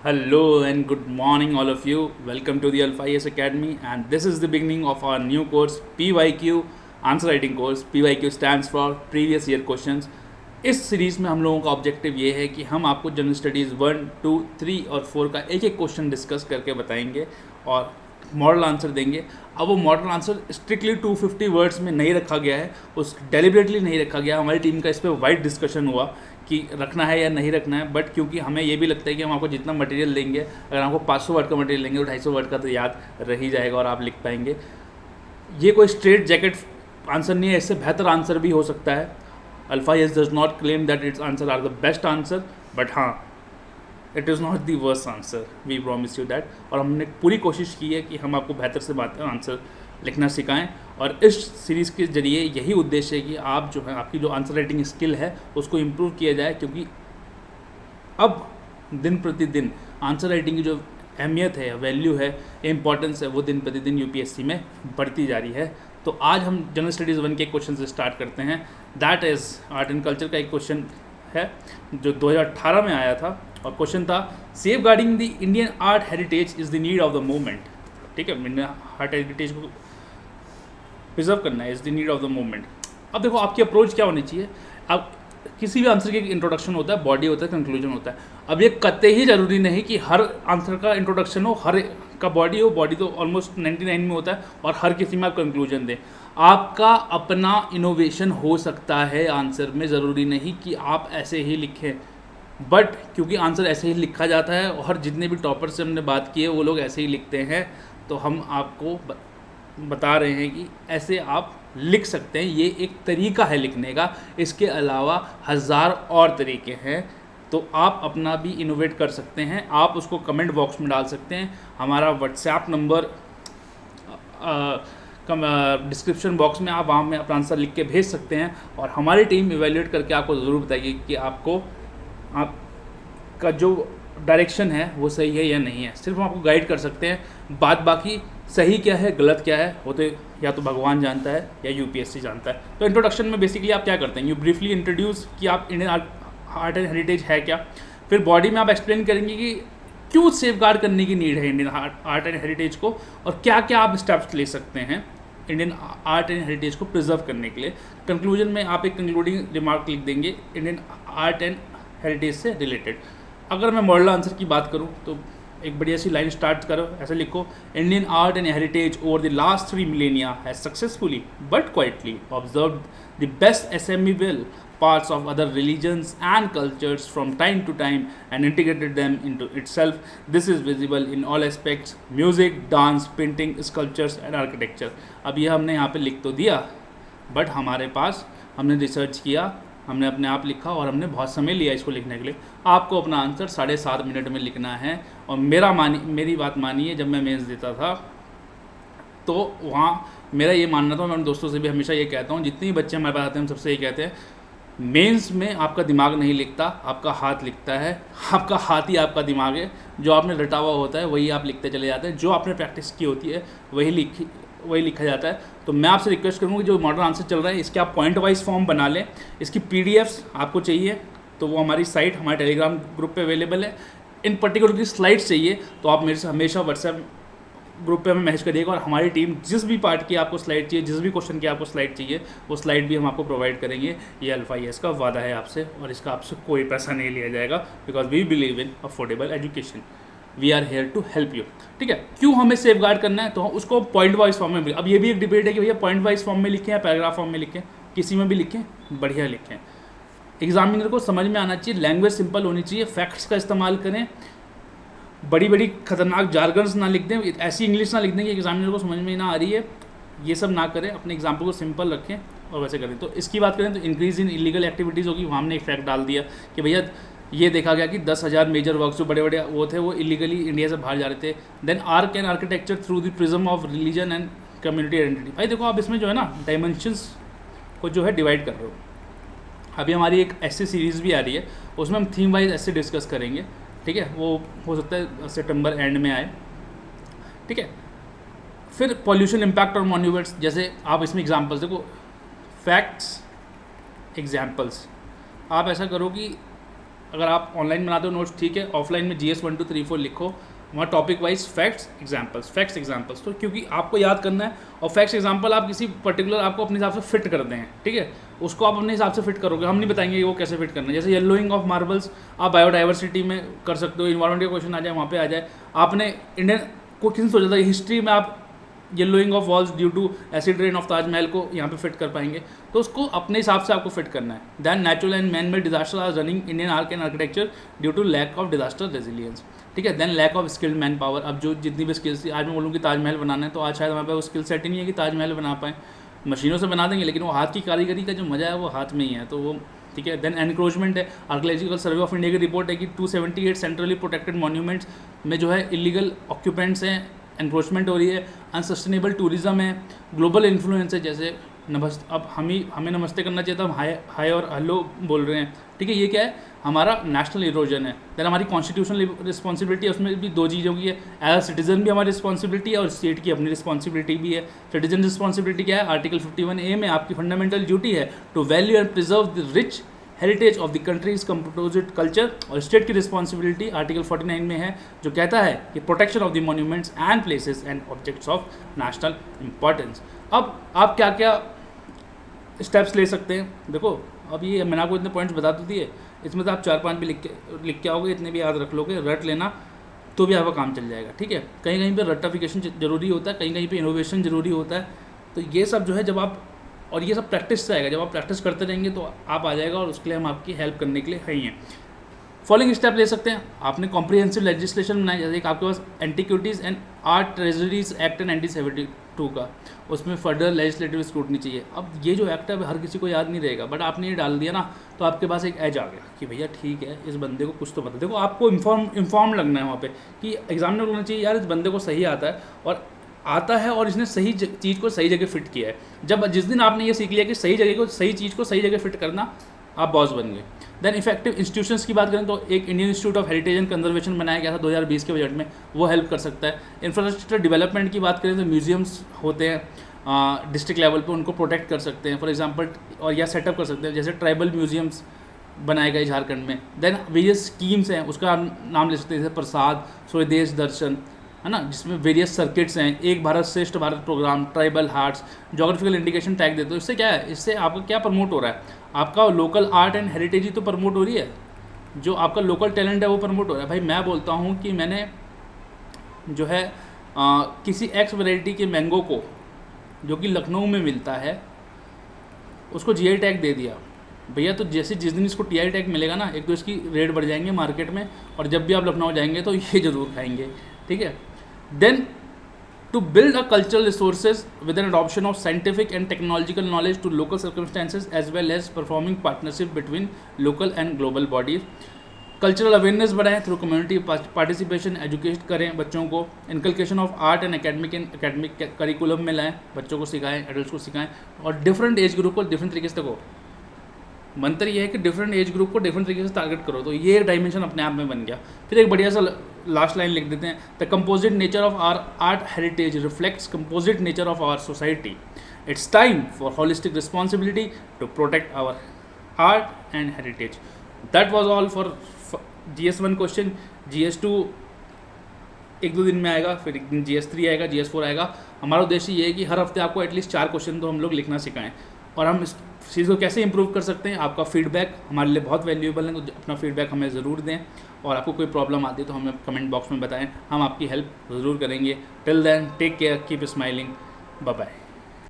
Hello and good morning, all of you. Welcome to the Alpha IS Academy, and this is the beginning of our new course PYQ Answer Writing Course. PYQ stands for Previous Year Questions. इस series में हम लोगों का objective ये है कि हम आपको जनरल स्टडीज़ 1, 2, 3 और 4 का एक एक क्वेश्चन डिस्कस करके बताएंगे और मॉडल आंसर देंगे। अब वो मॉडल आंसर स्ट्रिक्टली 250 वर्ड्स में नहीं रखा गया है, उस डेलिबरेटली नहीं रखा गया। हमारी टीम का इस पर वाइड डिस्कशन हुआ कि रखना है या नहीं रखना है, बट क्योंकि हमें ये भी लगता है कि हम आपको जितना मटेरियल देंगे, अगर आपको 500 वर्ड का मटेरियल देंगे तो 250 वर्ड का तो याद रह ही जाएगा और आप लिख पाएंगे। ये कोई स्ट्रेट जैकेट आंसर नहीं है, इससे बेहतर आंसर भी हो सकता है। Alpha S does not claim that its answer are the best answer, but हाँ, it is not the worst answer, we promise you that. और हमने पूरी कोशिश की है कि हम आपको बेहतर से बेहतर आंसर लिखना सिखाएं, और इस सीरीज़ के ज़रिए यही उद्देश्य है कि आप जो है आपकी जो आंसर राइटिंग स्किल है उसको इम्प्रूव किया जाए, क्योंकि अब दिन प्रतिदिन आंसर राइटिंग की जो अहमियत है, वैल्यू है, इम्पॉर्टेंस है, वो दिन प्रतिदिन यूपीएससी में बढ़ती जा रही है। तो आज हम जनरल स्टडीज़ 1 के क्वेश्चन से स्टार्ट करते हैं। That is art and culture का एक क्वेश्चन है जो 2018 में आया था, और क्वेश्चन था safeguarding the Indian art heritage is the need of the moment. ठीक है, इंडियन आर्ट हेरिटेज को प्रिजर्व करना है, is the need of the moment. अब देखो आपकी अप्रोच क्या होनी चाहिए। अब किसी भी आंसर की इंट्रोडक्शन होता है, बॉडी होता है, कंक्लूजन होता है। अब ये कतई ही ज़रूरी नहीं कि हर आंसर का इंट्रोडक्शन हो, हर का बॉडी हो। बॉडी तो ऑलमोस्ट 99 में होता है, और हर किसी में आप कंक्लूजन दें। आपका अपना इनोवेशन हो सकता है आंसर में, ज़रूरी नहीं कि आप ऐसे ही लिखें। बट क्योंकि आंसर ऐसे ही लिखा जाता है और जितने भी टॉपर से हमने बात की है वो लोग ऐसे ही लिखते हैं, तो हम आपको बता रहे हैं कि ऐसे आप लिख सकते हैं। ये एक तरीका है लिखने का, इसके अलावा हज़ार और तरीके हैं। तो आप अपना भी इनोवेट कर सकते हैं। आप उसको कमेंट बॉक्स में डाल सकते हैं। हमारा व्हाट्सएप नंबर डिस्क्रिप्शन बॉक्स में, आप वहाँ में अपना आंसर लिख के भेज सकते हैं, और हमारी टीम इवेल्यूएट करके आपको ज़रूर बताएगी कि आपको आपका जो डायरेक्शन है वो सही है या नहीं है। सिर्फ हम आपको गाइड कर सकते हैं, बात बाकी सही क्या है गलत क्या है वो तो या तो भगवान जानता है या यूपीएससी जानता है। तो इंट्रोडक्शन में बेसिकली आप क्या करते हैं, यू ब्रीफली इंट्रोड्यूस कि आप इंडियन आर्ट एंड हेरिटेज है क्या। फिर बॉडी में आप एक्सप्लेन करेंगे कि क्यों सेफगार्ड करने की नीड है इंडियन आर्ट एंड हेरिटेज को, और क्या क्या आप स्टेप्स ले सकते हैं इंडियन आर्ट एंड हेरिटेज को प्रिजर्व करने के लिए। कंक्लूजन में आप एक कंक्लूडिंग रिमार्क लिख देंगे इंडियन आर्ट एंड हेरिटेज से रिलेटेड। अगर मैं मॉडल आंसर की बात करूं तो एक बढ़िया सी लाइन स्टार्ट करो, ऐसे लिखो, Indian art and heritage over the last 3 millennia has successfully but quietly observed the best assemblable parts of other religions and cultures from time to time and integrated them into itself. This is visible in all aspects: music, dance, painting, sculptures and architecture. अब ये हमने यहाँ पे लिख तो दिया, but हमारे पास हमने रिसर्च किया, हमने अपने आप लिखा, और हमने बहुत समय लिया इसको लिखने के लिए। आपको अपना आंसर 7.5 मिनट में लिखना है। और मेरी बात मानिए, जब मैं मेंस देता था तो वहाँ मेरा ये मानना था, मैं अपने दोस्तों से भी हमेशा ये कहता हूँ, जितने भी बच्चे हमारे पास आते हैं हम सबसे ये कहते हैं, मेंस में आपका दिमाग नहीं लिखता, आपका हाथ लिखता है। आपका हाथ ही आपका दिमाग है। जो आपने रटा हुआ होता है वही आप लिखते चले जाते हैं, जो आपने प्रैक्टिस की होती है वही लिखा जाता है। तो मैं आपसे रिक्वेस्ट करूँगा कि जो मॉडल आंसर चल रहा है इसके आप पॉइंट वाइज फॉर्म बना लें। इसकी पीडीएफ्स आपको चाहिए तो वो हमारी साइट, हमारे टेलीग्राम ग्रुप पे अवेलेबल है। इन पर्टिकुलर की स्लाइड्स चाहिए तो आप मेरे से हमेशा व्हाट्सएप ग्रुप पे हमें मैसेज करिएगा, और हमारी टीम जिस भी पार्ट की आपको स्लाइड चाहिए, जिस भी क्वेश्चन की आपको स्लाइड चाहिए, वो स्लाइड भी हम आपको प्रोवाइड करेंगे। ये अल्फा IAS का वादा है आपसे, और इसका आपसे कोई पैसा नहीं लिया जाएगा, because we believe in affordable education. We are here to help you. ठीक है, क्यों हमें सेफ गार्ड करना है, तो हम उसको पॉइंट वाइज फॉर्म में। अब ये भी एक डिबेट है कि भैया पॉइंट वाइज फॉर्म में लिखें या पैराग्राफ फॉर्म में लिखें, किसी में भी लिखें, बढ़िया लिखें। एग्जामिनर को समझ में आना चाहिए, लैंग्वेज सिंपल होनी चाहिए, फैक्ट्स का इस्तेमाल करें, बड़ी बड़ी खतरनाक जार्गन्स ना लिख दें, ऐसी इंग्लिश ना लिख दें कि एग्जामिनर को समझ में ना आ रही है। ये सब ना करें, अपने एग्जाम्पल को सिंपल रखें और वैसे करें। तो इसकी बात करें तो इंक्रीज इन इलीगल एक्टिविटीज़ होगी, वहाँ हमने एक फैक्ट डाल दिया कि भैया ये देखा गया कि 10,000 मेजर वर्क्स जो बड़े बड़े वो थे वो इलीगली इंडिया से बाहर जा रहे थे। Then art and architecture through the prism of religion and community identity. भाई देखो आप इसमें जो है ना डायमेंशंस को जो है डिवाइड कर रहे हो। अभी हमारी एक ऐसी सीरीज़ भी आ रही है, उसमें हम थीम वाइज ऐसे डिस्कस करेंगे। ठीक है, वो हो सकता है सितंबर एंड में आए। ठीक है, फिर पॉल्यूशन इम्पैक्ट और मॉन्यूमेंट्स, जैसे आप इसमें एग्जांपल्स देखो, फैक्ट्स एग्जांपल्स। आप ऐसा करो कि अगर आप ऑनलाइन बनाते हो नोट्स ठीक है, ऑफलाइन में GS 1 2 3 4 लिखो, वहाँ टॉपिक वाइज फैक्ट्स एग्जाम्पल्स। तो क्योंकि आपको याद करना है, और फैक्ट्स एग्जाम्पल आप किसी पर्टिकुलर आपको अपने हिसाब से फिट कर दें, ठीक है, उसको आप अपने हिसाब से फिट करोगे, हम नहीं बताएंगे कि वो कैसे फिट करना है। जैसे येलोइंग ऑफ मार्बल्स आप बायोडाइवर्सिटी में कर सकते हो, इन्वायरमेंट का क्वेश्चन आ जाए वहाँ पे आ जाए। आपने इंडियन को किन सोचा था हिस्ट्री में आप yellowing of walls due to acid rain of Taj Mahal को यहाँ पे फिट कर पाएंगे, तो उसको अपने हिसाब से आपको फिट करना है। Then natural and man made disaster are running Indian arc and architecture due to lack of disaster resilience, ठीक है। Then lack of skilled man power, अब जो जितनी भी स्किल्स थी, आज मैं बोलूँ कि ताजमहल बनाना है तो आज शायद हमारे पास वो स्किल सेट ही नहीं है कि ताजमहल बना पाएँ, मशीनों से बना देंगे, लेकिन वो हाथ की कारीगरी का जो मज़ा है वो हाथ में ही है, तो वो ठीक है। देन एनक्रोचमेंट है, आर्कियोलॉजिकल सर्वे ऑफ इंडिया की रिपोर्ट है कि 278 सेंट्रली प्रोटेक्टेड मॉन्यूमेंट्स में जो है इलीगल ऑक्यूपेंट्स हैं, एनक्रोचमेंट हो रही है, अनसस्टेनेबल टूरिज्म है, ग्लोबल इन्फ्लुएंस है, जैसे अब हमें नमस्ते करना चाहिए था, हम हाय और हेलो बोल रहे हैं, ठीक है, ये क्या है, हमारा नेशनल इरोजन है। देन हमारी कॉन्स्टिट्यूशनल रिस्पॉन्सिबिलिटी है, उसमें भी दो चीज़ों की है, एज अ सिटीजन भी हमारी रिस्पॉन्सिबिलिटी है और स्टेट की अपनी रिस्पॉन्सिबिलिटी भी है। सिटीजन रिस्पॉन्सिबिलिटी क्या है, आर्टिकल 51A में आपकी फंडामेंटल ड्यूटी है to value and preserve the rich heritage of the country's composite culture, और स्टेट की रिस्पॉन्सिबिलिटी आर्टिकल 49 में है जो कहता है कि protection of the monuments and places and objects of national importance. अब आप क्या क्या स्टेप्स ले सकते हैं, देखो अब ये मैंने आपको इतने पॉइंट्स बता तो दिए, इसमें तो आप 4-5 भी लिख के आओगे, इतने भी याद रख लोगे, रट लेना तो भी आपका काम चल जाएगा, ठीक है। कहीं कहीं पे रट्टाफिकेशन जरूरी होता है, कहीं कहीं पे इनोवेशन जरूरी होता है, तो ये सब जो है जब आप, और ये सब प्रैक्टिस से आएगा, जब आप प्रैक्टिस करते रहेंगे तो आप आ जाएगा, और उसके लिए हम आपकी हेल्प करने के लिए है ही हैं। फॉलोइंग स्टेप ले सकते हैं, आपने कॉम्प्रिहेंसिव लेजिस्लेशन बनाया, जैसे कि आपके पास antiquities and art treasures act 1972 का, उसमें फर्दर लेजिस्लेटिव स्क्रूटनी चाहिए। अब ये जो एक्ट है हर किसी को याद नहीं रहेगा, बट आपने ये डाल दिया ना तो आपके पास एक एज आ गया कि भैया ठीक है, इस बंदे को कुछ तो पता। देखो आपको इन्फॉर्म लगना है वहाँ पे कि एग्जाम में लगना चाहिए यार इस बंदे को सही आता है और इसने सही चीज़ को सही जगह फिट किया है। जब जिस दिन आपने ये सीख लिया कि सही जगह को सही चीज़ को सही जगह फिट करना, आप बॉस बन गए। देन इफेक्टिव इंस्टीट्यूशंस की बात करें तो एक Indian institute of heritage and conservation बनाया गया था 2020 के बजट में, वो हेल्प कर सकता है। इंफ्रास्ट्रक्चर डेवलपमेंट की बात करें तो म्यूजियम्स होते हैं डिस्ट्रिक्ट लेवल पे, उनको प्रोटेक्ट कर सकते हैं फॉर एग्जांपल, और या सेटअप कर सकते हैं, जैसे ट्राइबल म्यूजियम्स बनाए गए झारखंड में। देन वेरियस स्कीम्स हैं, उसका नाम ले सकते हैं, जैसे प्रसाद, स्वदेश दर्शन, है ना, जिसमें वेरियस सर्किट्स हैं, Ek Bharat Shreshtha Bharat program, tribal hearts, geographical indication tag देते हो। इससे क्या है, इससे आपका क्या प्रमोट हो रहा है, आपका लोकल आर्ट एंड हेरिटेज ही तो प्रमोट हो रही है, जो आपका लोकल टैलेंट है वो प्रमोट हो रहा है। भाई मैं बोलता हूँ कि मैंने जो है किसी एक्स वैरायटी के मैंगो को जो कि लखनऊ में मिलता है उसको GI टैग दे दिया भैया, तो जैसे जिस दिन इसको TI टैग मिलेगा ना, एक तो इसकी रेट बढ़ जाएंगे मार्केट में, और जब भी आप लखनऊ जाएंगे तो ये ज़रूर खाएंगे, ठीक है। Then to build a cultural resources with an adoption of scientific and technological knowledge to local circumstances as well as performing partnership between local and global bodies, cultural awareness बढ़ाएं थ्रू कम्युनिटी पार्टिसिपेशन, एजुकेट करें बच्चों को, inculcation of art and academic curriculum में लाएं, बच्चों को सिखाएं, adults को सिखाएं, और डिफरेंट एज ग्रुप को डिफरेंट तरीके से देखो। मंत्र ये है कि डिफरेंट एज ग्रुप को डिफरेंट तरीके से टारगेट करो, तो ये डायमेंशन अपने आप में बन गया। फिर एक बढ़िया सा लास्ट लाइन लिख देते हैं, the composite nature of our art heritage reflects composite nature of our society, it's time for holistic responsibility to protect our art and heritage. That was all for GS1 question. GS2 1-2 दिन में आएगा, फिर एक दिन GS3 आएगा, GS4 आएगा। हमारा उद्देश्य ये है कि हर हफ्ते आपको एटलीस्ट 4 क्वेश्चन तो हम लोग लिखना सिखाएं, और हम इस चीज़ को कैसे इंप्रूव कर सकते हैं, आपका फीडबैक हमारे लिए बहुत वैल्यूएबल है, तो अपना फीडबैक हमें ज़रूर दें, और आपको कोई प्रॉब्लम आती है तो हमें कमेंट बॉक्स में बताएं, हम आपकी हेल्प ज़रूर करेंगे। Till then take care, keep smiling, bye bye.